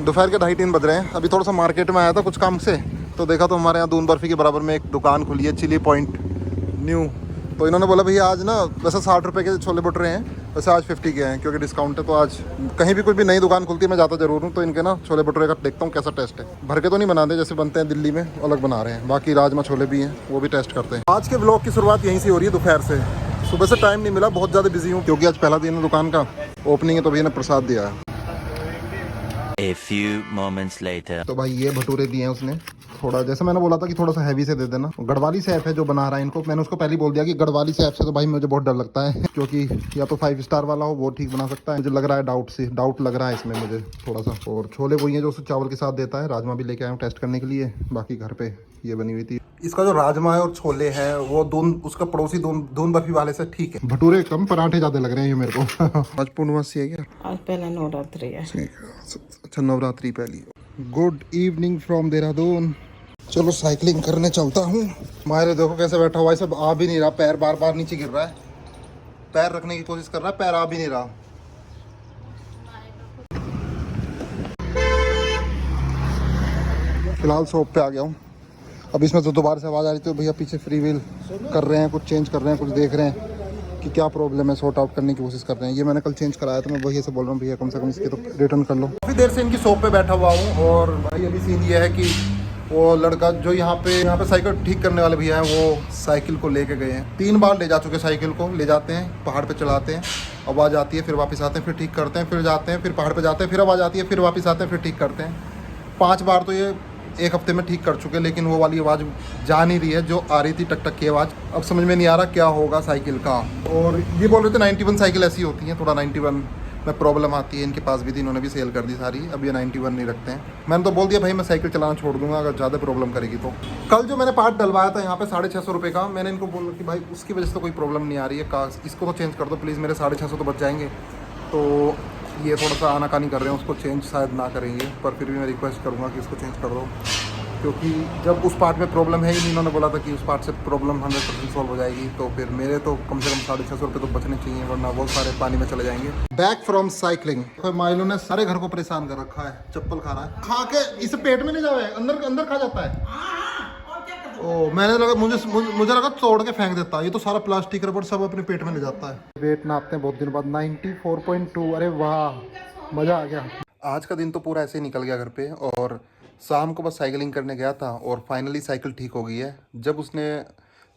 दोपहर के 2:30-3 बज रहे हैं। अभी थोड़ा सा मार्केट में आया था कुछ काम से, तो देखा तो हमारे यहाँ दून बर्फ़ी के बराबर में एक दुकान खुली है, चिली पॉइंट न्यू। तो इन्होंने बोला भैया आज ना वैसे 60 रुपये के छोले भटूरे हैं, वैसे आज 50 के हैं क्योंकि डिस्काउंट है। तो आज कहीं भी कोई भी नई दुकान खुलती है मैं जाता ज़रूर हूँ, तो इनके ना छोले भटूरे का देखता हूँ कैसा टेस्ट है। भर के तो नहीं बनाते जैसे बनते हैं दिल्ली में, अलग बना रहे हैं। बाकी राजमा छोले भी हैं, वो भी टेस्ट करते हैं। आज के ब्लॉग की शुरुआत यहीं से हो रही है, दोपहर से। सुबह से टाइम नहीं मिला, बहुत ज़्यादा बिजी हूँ क्योंकि आज पहला दिन है दुकान का, ओपनिंग है, तो भैया ने प्रसाद दिया है। A few moments later. तो भाई ये भटूरे दिए हैं उसने, थोड़ा जैसे मैंने बोला था कि थोड़ा सा हैवी से दे देना। गढ़वाली सैफ है जो बना रहा है इनको, मैंने उसको पहले ही बोल दिया कि गढ़वाली सैफ से तो भाई मुझे बहुत डर लगता है क्योंकि या तो 5 स्टार वाला हो वो ठीक बना सकता है, मुझे लग रहा है डाउट लग रहा है इसमें मुझे थोड़ा सा। और छोले वही हैं जो उसे चावल के साथ देता है। राजमा भी लेके आया हूँ टेस्ट करने के लिए, बाकी घर पे ये बनी हुई थी। इसका जो राजमा है और छोले हैं वो उसका पड़ोसी दून बर्फी वाले से ठीक है। भटूरे कम, पराठे ज़्यादा लग रहे हैं ये मेरे को। आज पूर्णमासी है क्या? आज पहला नवरात्रि है। अच्छा, नवरात्रि पहली। Good evening from Dehradun. चलो साइकिलिंग करने चलता हूँ। मायरे देखो कैसे बैठा हुआ है, सब आ भी नहीं रहा, पैर बार बार नीचे गिर रहा है, पैर रखने की कोशिश कर रहा है, पैर आ भी नहीं रहा। फिलहाल शॉप पे आ गया हूँ। अब इसमें तो दोबारा से आवाज़ आ रही थी, भैया पीछे फ्री व्हील कर रहे हैं, कुछ चेंज कर रहे हैं, कुछ देख रहे हैं कि क्या प्रॉब्लम है, सॉर्ट आउट करने की कोशिश कर रहे हैं। ये मैंने कल चेंज कराया, तो मैं वही से बोल रहा हूँ भैया कम से कम इसके तो रिटर्न कर लो। काफ़ी देर से इनकी शॉप पे बैठा हुआ हूँ। और भाई अभी सीन ये है कि वो लड़का जो यहाँ पे साइकिल ठीक करने वाले भैया हैं, वो साइकिल को लेके गए हैं। 3 बार ले जा चुके साइकिल को, ले जाते हैं पहाड़ पे चढ़ाते हैं, आवाज़ आती है, फिर वापस आते हैं, फिर ठीक करते हैं, फिर जाते हैं, फिर पहाड़ पे जाते हैं, फिर आवाज़ आती है, फिर वापस आते हैं, फिर ठीक करते हैं। 5 बार तो ये 1 हफ्ते में ठीक कर चुके, लेकिन वो वाली आवाज़ जा नहीं रही है जो आ रही थी टक टक की आवाज़। अब समझ में नहीं आ रहा क्या होगा साइकिल का। और ये बोल रहे थे 91 साइकिल ऐसी होती हैं, थोड़ा 91 में प्रॉब्लम आती है। इनके पास भी थी, इन्होंने भी सेल कर दी सारी, अब ये 91 नहीं रखते हैं। मैंने तो बोल दिया भाई मैं साइकिल चलाना छोड़ दूंगा अगर ज़्यादा प्रॉब्लम करेगी तो। कल जो मैंने पार्ट डलवाया था यहाँ पे 650 रुपये का, मैंने इनको बोला कि भाई उसकी वजह से तो कोई प्रॉब्लम नहीं आ रही है, इसको तो चेंज कर दो प्लीज़, मेरे 650 तो बच जाएंगे। तो ये थोड़ा सा आनाकानी कर रहे हैं, उसको चेंज शायद ना करेंगे, पर फिर भी मैं रिक्वेस्ट करूँगा कि इसको चेंज कर दो, क्योंकि जब उस पार्ट में प्रॉब्लम है ही नहीं, इन्होंने बोला था कि उस पार्ट से प्रॉब्लम 100% सॉल्व हो जाएगी, तो फिर मेरे तो कम से कम 650 रुपये तो बचने चाहिए, वरना बहुत सारे पानी में चले जाएंगे। Back from cycling. तो माइलो ने सारे घर को परेशान कर रखा है, चप्पल खा रहा है, खा के इसे पेट में नहीं जावे, अंदर खा जाता है। ओ मैंने लगा मुझे लगा तोड़ के फेंक देता है, ये तो सारा प्लास्टिक रबड़ सब अपने पेट में ले जाता है। वेट नापते हैं बहुत दिन बाद, 94.2। अरे वाह, मज़ा आ गया। आज का दिन तो पूरा ऐसे ही निकल गया घर पे, और शाम को बस साइकिलिंग करने गया था और फाइनली साइकिल ठीक हो गई है। जब उसने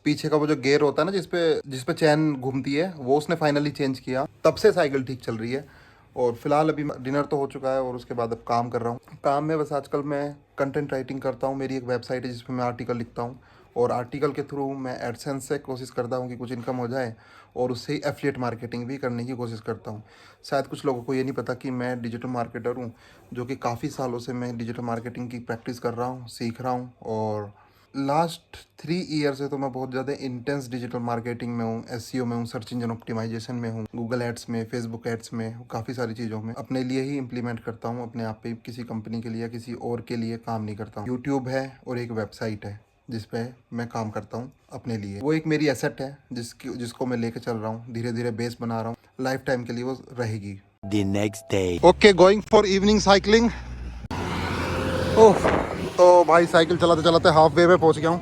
पीछे का वो जो गियर होता है ना जिसपे चैन घूमती है, वो उसने फाइनली चेंज किया, तब से साइकिल ठीक चल रही है। और फिलहाल अभी डिनर तो हो चुका है और उसके बाद अब काम कर रहा हूँ। काम में बस आजकल मैं कंटेंट राइटिंग करता हूँ, मेरी एक वेबसाइट है जिसमें मैं आर्टिकल लिखता हूँ, और आर्टिकल के थ्रू मैं एडसेंस से कोशिश करता हूँ कि कुछ इनकम हो जाए, और उससे ही एफिलिएट मार्केटिंग भी करने की कोशिश करता हूँ। शायद कुछ लोगों को ये नहीं पता कि मैं डिजिटल मार्केटर हूँ, जो कि काफ़ी सालों से मैं डिजिटल मार्केटिंग की प्रैक्टिस कर रहा हूँ, सीख रहा हूँ। और लास्ट 3 ईयर से तो मैं बहुत ज़्यादा इंटेंस डिजिटल मार्केटिंग में हूँ, एसईओ में हूँ, सर्च इंजन ऑप्टिमाइजेशन में हूँ, गूगल एड्स में, फेसबुक एड्स में, काफ़ी सारी चीज़ों में अपने लिए ही इम्प्लीमेंट करता हूँ, अपने आप पे, किसी कंपनी के लिए या किसी और के लिए काम नहीं करता हूँ। यूट्यूब है और एक वेबसाइट है जिस पे मैं काम करता हूँ अपने लिए, वो एक मेरी एसेट है जिसको मैं लेके चल रहा हूँ, धीरे धीरे बेस बना रहा हूँ, लाइफ टाइम के लिए वो रहेगी। The next day. Okay, going for evening cycling. ओह, तो भाई साइकिल चलाते चलाते हाफ वे पे पहुँच गया हूँ।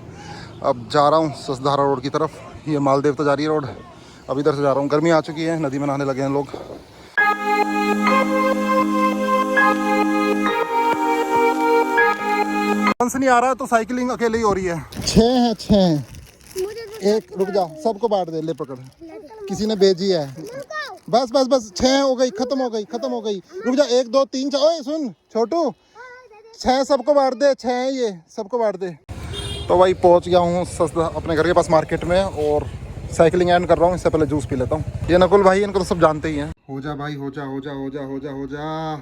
अब जा रहा हूँ ससधारा रोड की तरफ, ये मालदेव तो जा रही है रोड, अब इधर से जा रहा हूँ। गर्मी आ चुकी है, नदी में नहाने लगे हैं लोग। नहीं आ रहा है तो साइकिलिंग अकेले ही हो रही है। 6 एक रुक जा, सबको बांट दे, ले पकड़, किसी ने भेजी है। बस 6 हो गई, खत्म हो गई। रुक जा, 1 2 3 4। ओए सुन छोटू, 6 सबको बांट दे, 6 है ये, सबको बांट दे। तो भाई पहुंच गया हूँ अपने घर के पास मार्केट में, और साइकिलिंग एंड कर रहा हूँ। इससे पहले जूस पी लेता हूँ। ये नकुल भाई, इनको तो सब जानते ही हैं। हो जा भाई, हो जा।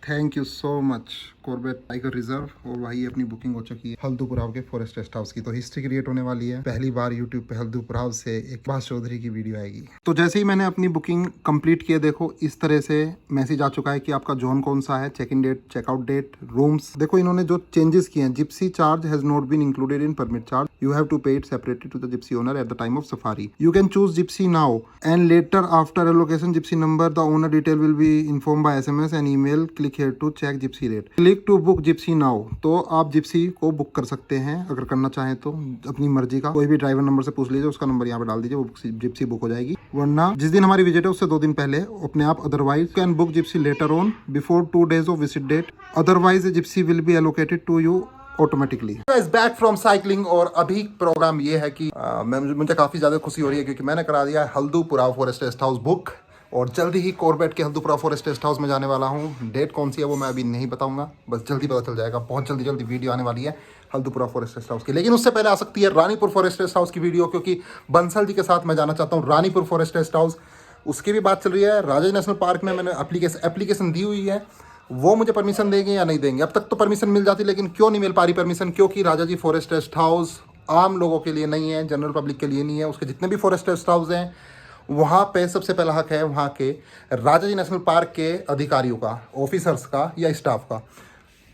Thank you so much Corbett tiger reserve. और भाई अपनी बुकिंग हो चुकी है हल्दूपुराव के फॉरेस्ट रेस्ट हाउस की, तो हिस्ट्री क्रिएट होने वाली है। पहली बार यूट्यूब पे हल्दूपुराव से एक बास चौधरी की वीडियो आएगी। तो जैसे ही मैंने अपनी बुकिंग कंप्लीट की है, देखो इस तरह से मैसेज आ चुका है कि आपका जोन कौन सा है, check in date, checkout date, rooms. देखो इन्होंने जो चेंजेस किए हैं, gypsy charge has not been included in permit charge, you have to pay it separately to the gypsy owner at the time of safari. You can choose gypsy now and later after allocation gypsy number, the owner detail will be inform by SMS and email. Click click here to check gypsy rate, click to book Gypsy now. तो आप Gypsy को book कर सकते हैं अगर करना चाहें तो, अपनी मर्जी का। कोई भी ड्राइवर नंबर से पूछ लीजिए, उसका नंबर यहाँ पे डाल दीजिए, वो जिप्सी बुक हो जाएगी। वरना जिस दिन हमारी विजिट है उससे 2 दिन पहले अपने आप, otherwise can book gypsy later on before 2 days of visit date, otherwise gypsy will be allocated to you automatically. Back from cycling. और अभी प्रोग्राम ये है कि मुझे काफी ज्यादा खुशी हो रही है क्योंकि मैंने करा दिया है हल्दूपुरा फॉरेस्ट रेस्ट हाउस बुक, और जल्दी ही कॉर्बेट के हल्दूपुरा फॉरेस्ट रेस्ट हाउस में जाने वाला हूँ। डेट कौन सी है वो मैं अभी नहीं बताऊंगा, बस जल्दी पता चल जाएगा। बहुत जल्दी वीडियो आने वाली है हल्दूपुरा फॉरेस्ट रेस्ट हाउस की। लेकिन उससे पहले आ सकती है रानीपुर फॉरेस्ट रेस्ट हाउस की वीडियो, क्योंकि बंसल जी के साथ मैं जाना चाहता हूँ रानीपुर फॉरेस्ट रेस्ट हाउस। उसकी भी बात चल रही है। राजा नेशनल पार्क में मैंने एप्लीकेशन दी हुई है, वो मुझे परमिशन देंगे या नहीं देंगे। अब तक तो परमिशन मिल जाती, लेकिन क्यों नहीं मिल पा रही परमिशन? क्योंकि राजा जी फॉरेस्ट रेस्ट हाउस आम लोगों के लिए नहीं है, जनरल पब्लिक के लिए नहीं है। उसके जितने भी फॉरेस्ट रेस्ट हाउस हैं वहाँ पे सबसे पहला हक है वहाँ के राजा जी नेशनल पार्क के अधिकारियों का, ऑफिसर्स का या स्टाफ का।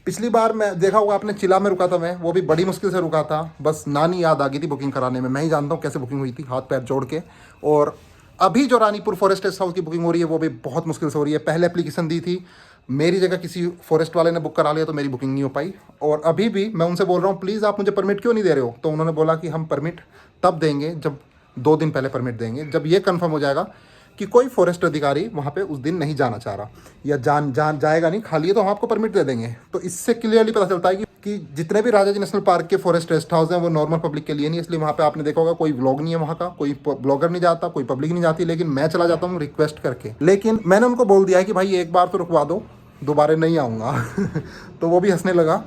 पिछली बार मैं देखा होगा आपने, चिला में रुका था मैं, वो भी बड़ी मुश्किल से रुका था। बस नानी याद आ गई थी बुकिंग कराने में। मैं ही जानता हूँ कैसे बुकिंग हुई थी, हाथ पैर जोड़ के। और अभी जो रानीपुर फॉरेस्ट रेस्ट हाउस की बुकिंग हो रही है वो भी बहुत मुश्किल से हो रही है। पहले एप्लीकेशन दी थी, मेरी जगह किसी फॉरेस्ट वाले ने बुक करा लिया तो मेरी बुकिंग नहीं हो पाई। और अभी भी मैं उनसे बोल रहा हूँ प्लीज़ आप मुझे परमिट क्यों नहीं दे रहे हो? तो उन्होंने बोला कि हम परमिट तब देंगे जब 2 दिन पहले परमिट देंगे, जब ये कंफर्म हो जाएगा कि कोई फॉरेस्ट अधिकारी वहाँ पे उस दिन नहीं जाना चाह रहा या जाएगा नहीं, खाली है तो हम आपको परमिट दे देंगे। तो इससे क्लियरली पता चलता है कि जितने भी राजा जी नेशनल पार्क के फॉरेस्ट रेस्ट हाउस हैं वो नॉर्मल पब्लिक के लिए नहीं। इसलिए वहाँ पे आपने देखा होगा कोई व्लॉग नहीं है वहाँ का, कोई ब्लॉगर नहीं जाता, कोई पब्लिक नहीं जाती, लेकिन मैं चला जाता हूँ रिक्वेस्ट करके। लेकिन मैंने उनको बोल दिया है कि भाई एक बार तो रुकवा दो, दोबारा नहीं आऊँगा। तो वो भी हंसने लगा।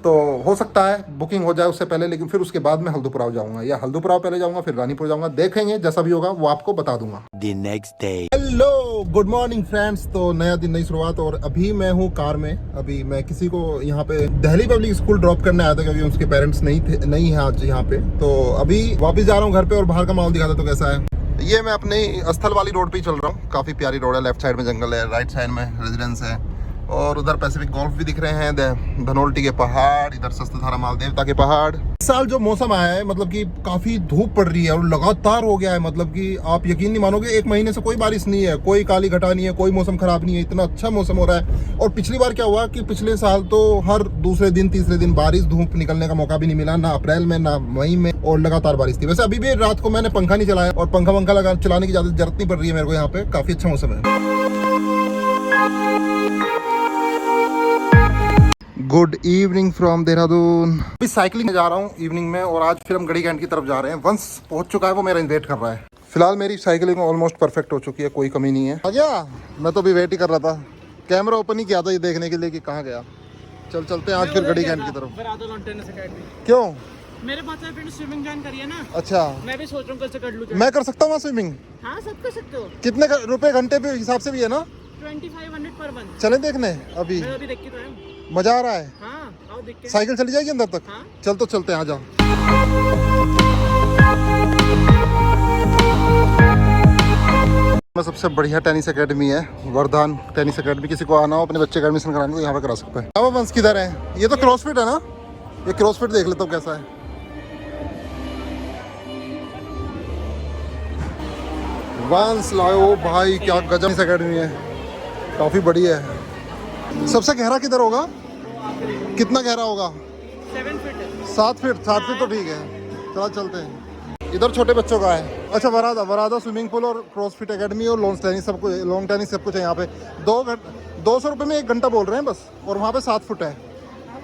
तो हो सकता है बुकिंग हो जाए उससे पहले, लेकिन फिर उसके बाद मैं हल्दूपुरा जाऊंगा, या हल्दूपुरा पहले जाऊंगा फिर रानीपुर जाऊंगा, देखेंगे जैसा भी होगा वो आपको बता दूंगा। The next day. Hello good morning friends. तो नया दिन, नई शुरुआत। और अभी मैं हूँ कार में। अभी मैं किसी को यहाँ पे दिल्ली पब्लिक स्कूल ड्रॉप करने आया था क्योंकि उसके पेरेंट्स नहीं है आज यहाँ पे। तो अभी वापस जा रहा हूँ घर पे और बाहर का माहौल दिखाता तो कैसा है। ये मैं अपने स्थल वाली रोड पे ही चल रहा हूँ। काफी प्यारी रोड है, लेफ्ट साइड में जंगल है, राइट साइड में रेजिडेंस है, और उधर पैसिफिक गोल्फ भी दिख रहे हैं, धनोल्टी के पहाड़, इधर सस्तधारा मालदेवता के पहाड़। इस साल जो मौसम आया है मतलब कि काफी धूप पड़ रही है और लगातार हो गया है। मतलब कि आप यकीन नहीं मानोगे, 1 महीने से कोई बारिश नहीं है, कोई काली घटा नहीं है, कोई मौसम खराब नहीं है। इतना अच्छा मौसम हो रहा है। और पिछली बार क्या हुआ कि पिछले साल तो हर दूसरे दिन तीसरे दिन बारिश, धूप निकलने का मौका भी नहीं मिला, ना अप्रैल में ना मई में, और लगातार बारिश थी। वैसे अभी भी रात को मैंने पंखा नहीं चलाया और पंखा चलाने की ज्यादा जरूरत नहीं पड़ रही है मेरे को। यहाँ पे काफी अच्छा मौसम है। Good evening from Dehradun. अभी साइकिलिंग में जा रहा हूँ इवनिंग में, और आज फिर हम गढ़ी कैंट की तरफ जा रहे हैं। वंश पहुंच चुका है, वो मेरा वेट कर रहा है। फिलहाल मेरी साइकिलिंग ऑलमोस्ट परफेक्ट हो चुकी है, कोई कमी नहीं है। आ गया? मैं तो अभी वेट ही कर रहा था, कैमरा ओपन ही किया था ये देखने के लिए कि कहाँ गया। चलते हैं आज फिर गढ़ी कैंट की तरफ। क्यों? मेरे बहुत सारे फ्रेंड स्विमिंग ज्वाइन करी है ना। अच्छा, मैं भी सोच रहा हूँ कल से कर लूँ। मैं कर सकता हूँ स्विमिंग? हाँ, सब कर सकते हो। कितने रुपए घंटे पे हिसाब से भी है ना? 2500 पर मंथ। चले देखने अभी? मैं अभी देख के तो आया हूँ। मजा आ रहा है? हाँ, आओ देख के। साइकिल चली जाएगी अंदर तक? हाँ। चलते हैं, आ जाओ। में सबसे बढ़िया टेनिस एकेडमी है वरदान टेनिस एकेडमी। किसी को आना हो अपने बच्चे का एडमिशन कराने को यहाँ पे करा सकते हैं। अब वंश किधर है? ये तो क्रॉसफिट है ना? ये क्रॉसफिट देख लेता हूँ कैसा है। वंश लाओ भाई, क्या गजब एकेडमी है, काफी बड़ी है। सबसे गहरा किधर होगा? कितना गहरा होगा? 7 फीट। 7 फीट? 7 फीट तो ठीक है। चलो चलते हैं। इधर छोटे बच्चों का है। अच्छा, वरादा स्विमिंग पूल और क्रॉसफिट एकेडमी और लॉन्ग टेनिस सब कुछ है यहाँ पे। 200 रुपये में 1 घंटा बोल रहे हैं बस, और वहाँ पे 7 फुट है।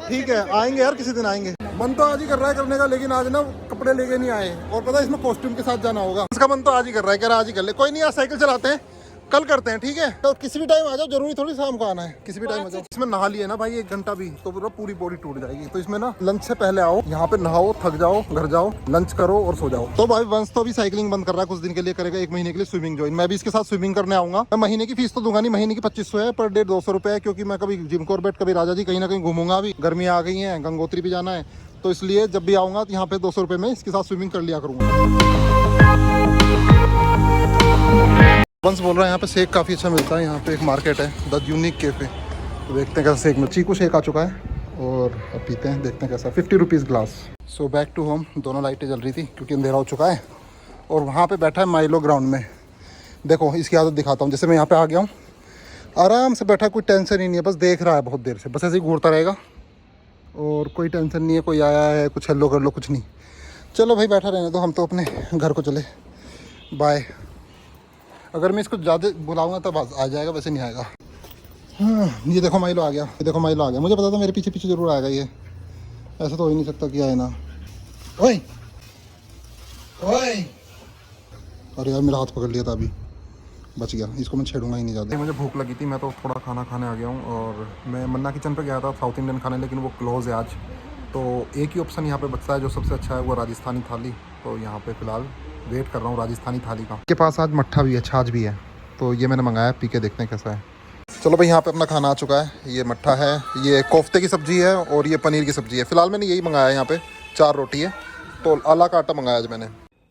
ठीक है, आएंगे यार, किसी दिन आएंगे। मन तो आज ही कर रहा है करने का, लेकिन आज ना कपड़े लेके नहीं आए, और पता है इसमें कॉस्ट्यूम के साथ जाना होगा। इसका मन तो आज ही कर रहा है, कह रहा आज ही कर ले। कोई नहीं, आज साइकिल चलाते हैं, कल करते हैं, ठीक है? तो किसी भी टाइम आ जाओ, जरूरी थोड़ी शाम को आना है, किसी भी टाइम आ जाओ। इसमें नहा लिए ना भाई 1 घंटा भी तो पूरी बॉडी टूट जाएगी। तो इसमें ना लंच से पहले आओ, यहाँ पे नहाओ, थक जाओ, घर जाओ, लंच करो और सो जाओ। तो भाई वंश तो अभी साइकिलिंग बंद कर रहा है, कुछ दिन के लिए करेगा, 1 महीने के लिए स्विमिंग ज्वाइन। मैं भी इसके साथ स्विमिंग करने आऊंगा। मैं महीने की फीस तो दूंगा नहीं, महीने की 2500 है, पर डे 200 रुपये है, क्योंकि मैं कभी जिम कॉर्बेट, कभी राजा जी, कहीं ना कहीं घूमूंगा। अभी गर्मी आ गई है, गंगोत्री भी जाना है, तो इसलिए जब भी आऊंगा तो यहाँ पे 200 रुपये में इसके साथ स्विमिंग कर लिया करूंगा। वंश बोल रहा है यहाँ पे शेक काफ़ी अच्छा मिलता है। यहाँ पे एक मार्केट है, द यूनिक कैफे, तो देखते हैं कैसा शेक में। चीकू शेक आ चुका है और अब पीते हैं, देखते हैं कैसा। 50 rupees glass. So back to home. दोनों लाइटें जल रही थी क्योंकि अंधेरा हो चुका है। और वहाँ पे बैठा है माइलो ग्राउंड में। देखो इसकी आदत दिखाता हूँ। जैसे मैं यहाँ पे आ गया हूँ आराम से बैठा, कोई टेंशन ही नहीं है, बस देख रहा है बहुत देर से, बस ऐसे ही घूरता रहेगा और कोई टेंशन नहीं है, कोई आया है कुछ हेलो कर लो, कुछ नहीं। चलो भाई बैठा रहने दो, हम तो अपने घर को चले, बाय। अगर मैं इसको ज़्यादा बुलाऊंगा तब आ जाएगा, वैसे नहीं आएगा। हाँ ये देखो माइलो आ गया, ये देखो माइलो आ गया, मुझे पता था मेरे पीछे पीछे ज़रूर आएगा ये, ऐसा तो हो ही नहीं सकता कि आए ना। ओए ओए, अरे यार मेरा हाथ पकड़ लिया था अभी, बच गया, इसको मैं छेड़ूंगा ही नहीं ज़्यादा। मुझे भूख लगी थी, मैं तो थोड़ा खाना खाने आ गया हूँ और मैं मन्ना किचन पे गया था साउथ इंडियन खाने, लेकिन वो क्लोज़ है आज। तो एक ही ऑप्शन यहाँ पे बचता है जो सबसे अच्छा है, वो राजस्थानी थाली। तो यहाँ पे फ़िलहाल वेट कर रहा हूँ राजस्थानी थाली का। के पास आज मट्ठा भी है, छाछ भी है, तो ये मैंने मंगाया, पी के देखते हैं कैसा है। चलो भाई यहाँ पे अपना खाना आ चुका है, ये मट्ठा है, ये कोफ्ते की सब्ज़ी है और ये पनीर की सब्ज़ी है। फ़िलहाल मैंने यही मंगाया है, यहाँ पे 4 रोटी है, तो आला का आटा मंगाया आज मैंने।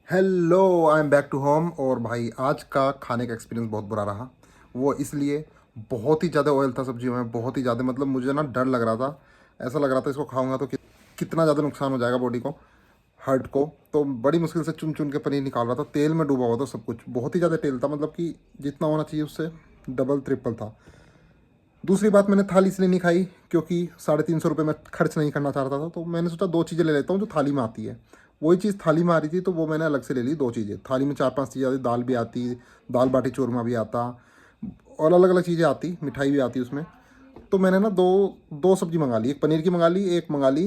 Hello, I am back to home. और भाई आज का खाने का एक्सपीरियंस बहुत बुरा रहा, वो इसलिए बहुत ही ज़्यादा ऑयल था सब्जियों में, बहुत ही ज़्यादा, मतलब मुझे ना डर लग रहा था, ऐसा लग रहा था इसको खाऊंगा तो कितना ज़्यादा नुकसान हो जाएगा बॉडी को, हार्ट को। तो बड़ी मुश्किल से चुन चुन के पनीर निकाल रहा था, तेल में डूबा हुआ था सब कुछ, बहुत ही ज़्यादा तेल था, मतलब कि जितना होना चाहिए उससे डबल ट्रिपल था। दूसरी बात, मैंने थाली इसलिए नहीं खाई क्योंकि 350 रुपये में खर्च नहीं करना चाह रहा था, तो मैंने सोचा 2 चीज़ें ले लेता हूँ जो थाली में आती है। वही चीज़ थाली में आ रही थी, तो वो मैंने अलग से ले ली 2 चीज़ें। थाली में 4-5 चीज़ें आती, दाल भी आती, दाल बाटी चूरमा भी आता और अलग अलग चीज़ें आती, मिठाई भी आती उसमें। तो मैंने ना दो सब्ज़ी मंगा ली, एक पनीर की मंगा ली, एक मंगा ली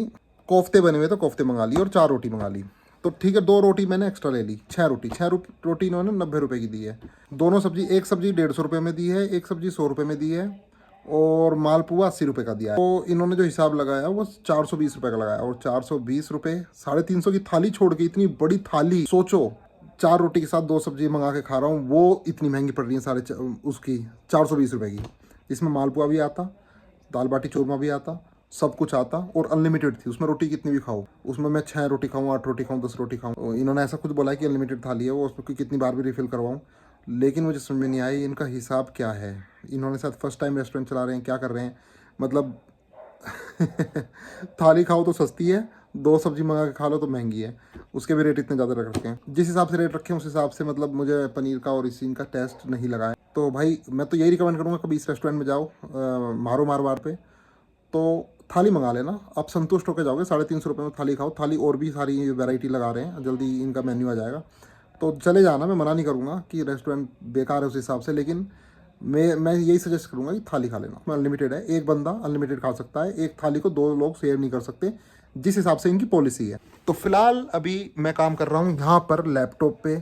कोफ्ते बने हुए, तो कोफ्ते मंगा ली, और 4 रोटी मंगा ली। तो ठीक है, 2 रोटी मैंने एक्स्ट्रा ले ली, 6 रोटी इन्होंने 90 रुपये की दी है। दोनों सब्जी, एक सब्जी 150 रुपये में दी है, एक सब्जी 100 रुपये में दी है, और मालपुआ 80 रुपये का दिया है। तो इन्होंने जो हिसाब लगाया वो 420 रुपये का लगाया, और 420 रुपये 350 की थाली छोड़ के, इतनी बड़ी थाली सोचो, 4 रोटी के साथ 2 सब्जी मंगा के खा रहा हूँ, वो इतनी महंगी पड़ रही है उसकी 420 रुपये की। इसमें मालपुआ भी आता, दाल बाटी चूरमा भी आता, सब कुछ आता, और अनलिमिटेड थी, उसमें रोटी कितनी भी खाओ, उसमें मैं 6 रोटी खाऊँ, 8 रोटी खाऊँ, 10 रोटी खाऊँ। इन्होंने ऐसा कुछ बोला है कि अनलिमिटेड थाली है वो, उसमें कितनी बार भी रिफ़िल करवाऊँ, लेकिन मुझे समझ में नहीं आई इनका हिसाब क्या है। इन्होंने शायद फर्स्ट टाइम रेस्टोरेंट चला रहे हैं, क्या कर रहे हैं, मतलब थाली खाओ तो सस्ती है, 2 सब्जी मंगा के खा लो तो महंगी है, उसके भी रेट इतने ज़्यादा रख रखे हैं। जिस हिसाब से रेट रखे हैं उस हिसाब से मतलब मुझे पनीर का और इस सीन का टेस्ट नहीं लगा है। तो भाई मैं तो यही रिकमेंड करूँगा, कभी इस रेस्टोरेंट में जाओ मारो मारवाड़ पे, तो थाली मंगा लेना, आप संतुष्ट होकर जाओगे। 350 रुपये में थाली खाओ, थाली और भी सारी वैरायटी लगा रहे हैं, जल्दी इनका मेन्यू आ जाएगा, तो चले जाना। मैं मना नहीं करूँगा कि रेस्टोरेंट बेकार है उस हिसाब से, लेकिन मैं यही सजेस्ट करूँगा कि थाली खा लेना। अनलिमिटेड है, एक बंदा अनलिमिटेड खा सकता है, एक थाली को 2 लोग शेयर नहीं कर सकते, जिस हिसाब से इनकी पॉलिसी है। तो फिलहाल अभी मैं काम कर रहा हूँ यहाँ पर लैपटॉप पे,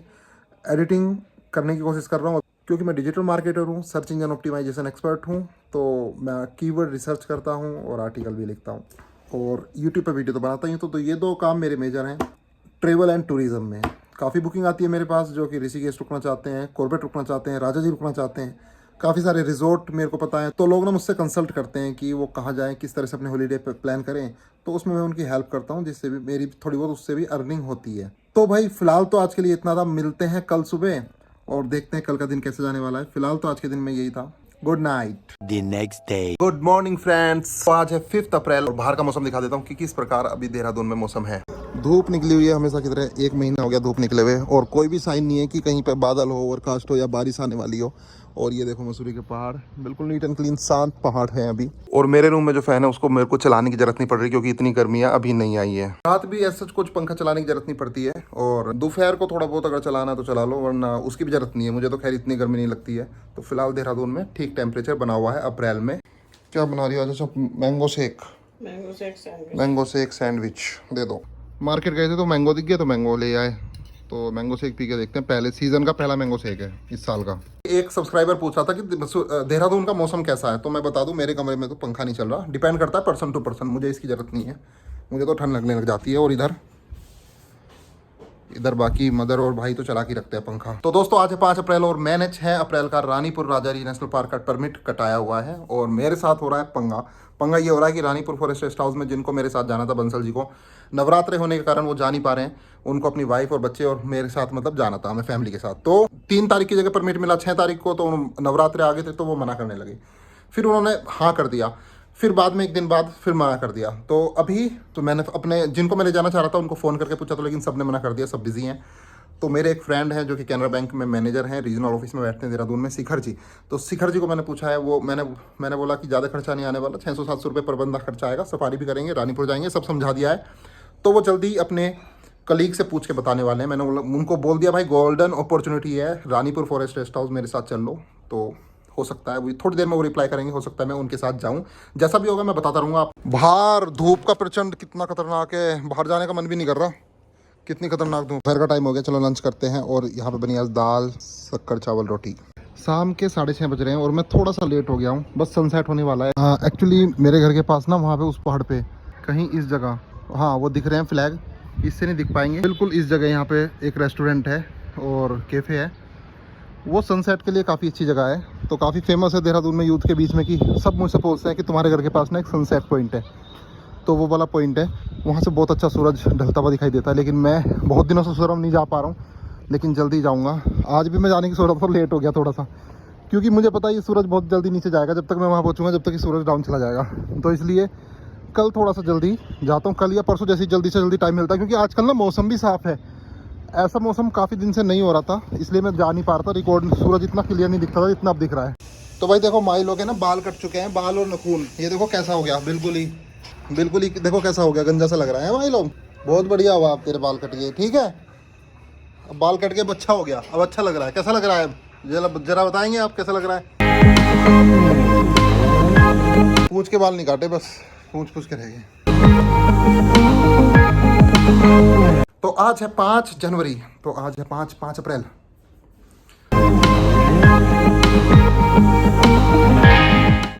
एडिटिंग करने की कोशिश कर रहा हूँ, क्योंकि मैं डिजिटल मार्केटर हूँ, सर्च इंजन ऑप्टिमाइजेशन एक्सपर्ट हूँ, तो मैं कीवर्ड रिसर्च करता हूँ और आर्टिकल भी लिखता हूँ, और यूट्यूब पर वीडियो तो बनाता ही हूँ। तो ये 2 काम मेरे मेजर हैं। ट्रेवल एंड टूरिज़्म में काफ़ी बुकिंग आती है मेरे पास, जो कि ऋषिकेश रुकना चाहते हैं, कॉर्बेट रुकना चाहते हैं, राजा जी रुकना चाहते हैं, काफ़ी सारे रिजॉर्ट मेरे को पता है। तो लोग ना मुझसे कंसल्ट करते हैं कि वो कहाँ जाएं, किस तरह से अपने हॉलीडे प्लान करें, तो उसमें मैं उनकी हेल्प करता हूँ, जिससे भी मेरी थोड़ी बहुत उससे भी अर्निंग होती है। तो भाई फ़िलहाल तो आज के लिए इतना था, मिलते हैं कल सुबह और देखते हैं कल का दिन कैसे जाने वाला है। फिलहाल तो आज के दिन में यही था। Good night. The next day. Good morning friends. तो आज है 5 अप्रैल और बाहर का मौसम दिखा देता हूँ कि किस प्रकार अभी देहरादून में मौसम है। धूप निकली हुई है हमेशा की तरह, 1 महीना हो गया धूप निकले हुए, और कोई भी साइन नहीं है कि कहीं पे बादल हो, ओवरकास्ट हो या बारिश आने वाली हो। और ये देखो मसूरी के पहाड़, बिल्कुल नीट एंड क्लीन शांत पहाड़ है अभी। और मेरे रूम में जो फैन है उसको मेरे को चलाने की जरूरत नहीं पड़ रही, क्योंकि इतनी गर्मियाँ अभी नहीं आई है। रात भी ऐसा कुछ पंखा चलाने की जरूरत नहीं पड़ती है, और दोपहर को थोड़ा बहुत अगर चलाना तो चला लो, वरना उसकी भी जरूरत नहीं है। मुझे तो खैर इतनी गर्मी नहीं लगती है। तो फिलहाल देहरादून में ठीक टेम्परेचर बना हुआ है अप्रैल में। क्या बना रही हो? अच्छा, mango shake. Mango shake sandwich दे दो। मार्केट गए थे तो मैंगो दिख गया, तो मैंगो ले आए, तो मैंगो शेक पी के देखते हैं। पहले सीजन का पहला मैंगो शेक है इस साल का। एक सब्सक्राइबर पूछ रहा था कि देहरादून का मौसम कैसा है, तो मैं बता दूं मेरे कमरे में तो पंखा नहीं चल रहा, डिपेंड करता है पर्सन टू पर्सन, मुझे इसकी ज़रूरत नहीं है, मुझे तो ठंड लगने लग जाती है। और इधर बाकी मदर और भाई तो चला के रखते हैं पंखा। तो दोस्तों आज है 5 अप्रैल और मैंने 6 अप्रैल का रानीपुर राजारी नेशनल पार्क का परमिट कटाया हुआ है, और मेरे साथ हो रहा है पंगा ये हो रहा है कि रानीपुर फॉरेस्ट रेस्ट हाउस में जिनको मेरे साथ जाना था, बंसल जी को नवरात्रे होने के कारण वो जा नहीं पा रहे हैं, उनको अपनी वाइफ और बच्चे और मेरे साथ मतलब जाना था, हमें फैमिली के साथ। तो 3 तारीख की जगह परमिट मिला 6 तारीख को, तो नवरात्रे आ गए थे तो वो मना करने लगे, फिर उन्होंने हाँ कर दिया, फिर बाद में 1 दिन बाद फिर मना कर दिया। तो अभी तो मैंने अपने जिनको मैं ले जाना चाह रहा था उनको फ़ोन करके पूछा, तो लेकिन सब ने मना कर दिया, सब बिजी हैं। तो मेरे एक फ्रेंड है जो कि कैनरा बैंक में मैनेजर हैं, रीजनल ऑफिस में बैठते हैं देहरादून में, शिखर जी। तो शिखर जी को मैंने पूछा है, वो मैंने बोला कि ज़्यादा खर्चा नहीं आने वाला, 600-700 रुपये पर बंदा खर्चा आएगा, सफारी भी करेंगे, रानीपुर जाएंगे, सब समझा दिया है। तो वो जल्दी अपने कलीग से पूछ के बताने वाले हैं। मैंने उनको बोल दिया भाई गोल्डन अपॉर्चुनिटी है, रानीपुर फॉरेस्ट रेस्ट हाउस मेरे साथ चल लो। तो हो सकता है वो थोड़ी देर में वो रिप्लाई करेंगे, हो सकता है मैं उनके साथ जाऊं। जैसा भी होगा मैं बताता रहूँगा आप। बाहर धूप का प्रचंड कितना खतरनाक है, बाहर जाने का मन भी नहीं कर रहा, कितनी खतरनाक धूप। दोपहर का टाइम हो गया, चलो लंच करते हैं। और यहाँ पे बनी आज दाल, शक्कर, चावल, रोटी। शाम के 6:30 बज रहे हैं और मैं थोड़ा सा लेट हो गया हूँ, बस सनसेट होने वाला है। एक्चुअली मेरे घर के पास ना, वहाँ पे उस पहाड़ पे कहीं इस जगह, हाँ वो दिख रहे हैं फ्लैग, इससे नहीं दिख पाएंगे, बिल्कुल इस जगह यहाँ पे एक रेस्टोरेंट है और कैफ़े है। वो सनसेट के लिए काफ़ी अच्छी जगह है, तो काफ़ी फेमस है देहरादून में यूथ के बीच में कि सब मुझसे पूछते हैं कि तुम्हारे घर के पास ना एक सनसेट पॉइंट है। तो वो वाला पॉइंट है, वहाँ से बहुत अच्छा सूरज ढलता हुआ दिखाई देता है। लेकिन मैं बहुत दिनों से सूरज नहीं जा पा रहा हूँ, लेकिन जल्दी जाऊँगा। आज भी मैं जाने की सोच रहा था, लेट हो गया थोड़ा सा, क्योंकि मुझे पता है ये सूरज बहुत जल्दी नीचे जाएगा। जब तक मैं वहाँ पहुँचूँगा, जब तक कि सूरज डाउन चला जाएगा, तो इसलिए कल थोड़ा सा जल्दी जाता हूँ, कल या परसों जैसे जल्दी से जल्दी टाइम मिलता है। क्योंकि आजकल ना मौसम भी साफ़ है, ऐसा मौसम काफ़ी दिन से नहीं हो रहा था, इसलिए मैं जा नहीं पा रहा था। रिकॉर्ड सूरज इतना क्लियर नहीं दिखता था जितना अब दिख रहा है। तो भाई देखो, माई लोग हैं ना, बाल कट चुके हैं, बाल और नखून, ये देखो कैसा हो गया, बिल्कुल ही देखो कैसा हो गया, गंजा सा लग रहा है भाई लोग। बहुत बढ़िया हुआ अब तेरे बाल कट गए, ठीक है। अब बाल कट के अच्छा हो गया, अब अच्छा लग रहा है। कैसा लग रहा है जरा बताएंगे आप, कैसा लग रहा है? पूंछ के बाल नहीं काटे, बस पूंछ के रह गए। तो आज है 5 जनवरी, तो आज है 5 अप्रैल।